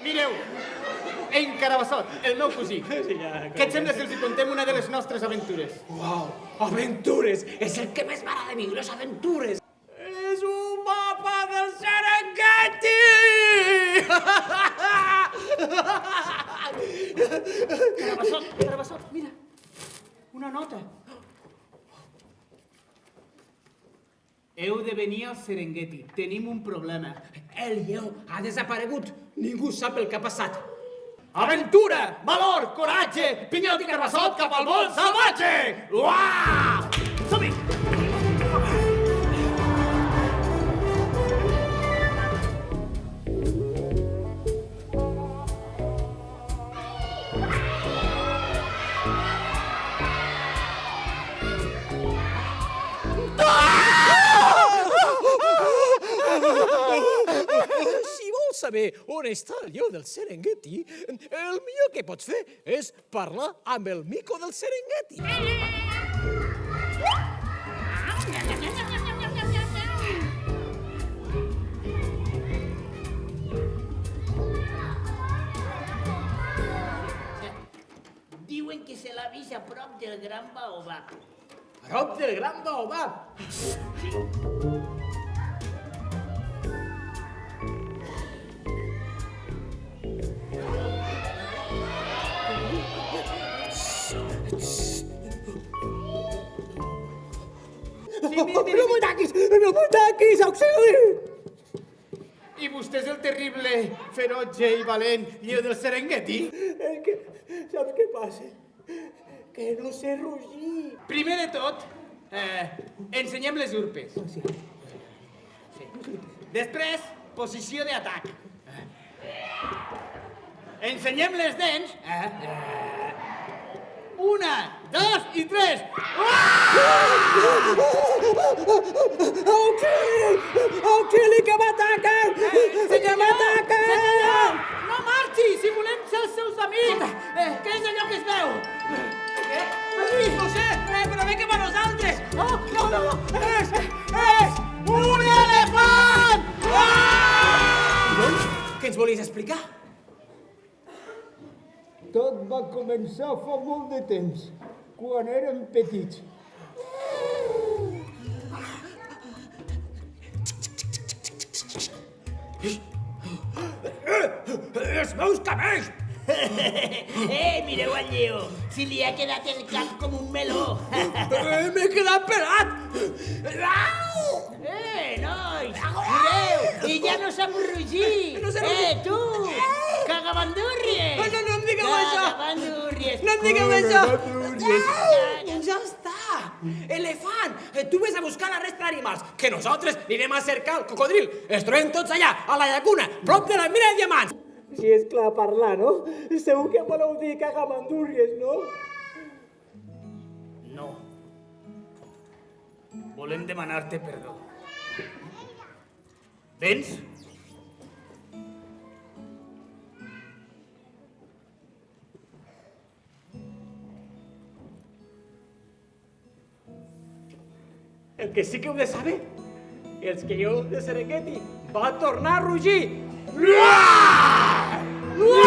Mireu, en Carabassot, el meu cosí. Què et sembla si els contem una de les nostres aventures? Uau, aventures! És el que més m'agrada a mi, les aventures! És un mapa del Serengeti! Carabassot, mira, una nota. Heu de venir al Serengeti, tenim un problema. El lleó ha desaparegut. Ningú sap el que ha passat. Aventura, valor, coratge, Pinyot i Carabassot cap al món salvatge! Uah! Som-hi! Si vols saber on està el lleó del Serengeti, el millor que pots fer és parlar amb el mico del Serengeti. Diuen que se l'ha vist a prop del Gran Baobab. Prop del Gran Baobab. No m'ataquis, auxili! I vostè és el terrible, ferotge i valent lleó del Serengeti? És que, saps què passa? Que no sé rugir. Primer de tot, ensenyem les urpes. Sí. Després, posició d'atac. Ensenyem les dents. Una, dos i tres. Auxili, que m'ataquen! Que m'ataquen! No marxi, si volem ser els seus amics. Què és allò que es veu? No sé, però ve cap a nosaltres! No, és un elefant! Doncs, què ens volies explicar? Tot va començar fa molt de temps, quan érem petits. Els meus cabells! Mireu el lleó, si li ha quedat el cap com un meló. M'he quedat pelat! Nois, mireu, i ja no sap rugir. No sap rugir. Tu, cagabandúrries. No em digueu això. Cagabandúrries. No em digueu això! Ja està! Elefant, tu ves a buscar la resta d'animals, que nosaltres anirem a cercar el cocodril. Es trobem tots allà, a la llacuna, prop de la mina de diamants. Si és clar parlar, no? Segur que voleu dir cagamandúrries, no? No. Volem demanar-te perdó. Vens? El que sí que heu de saber és que jo de Serengeti va tornar a rugir. Uah! Uah!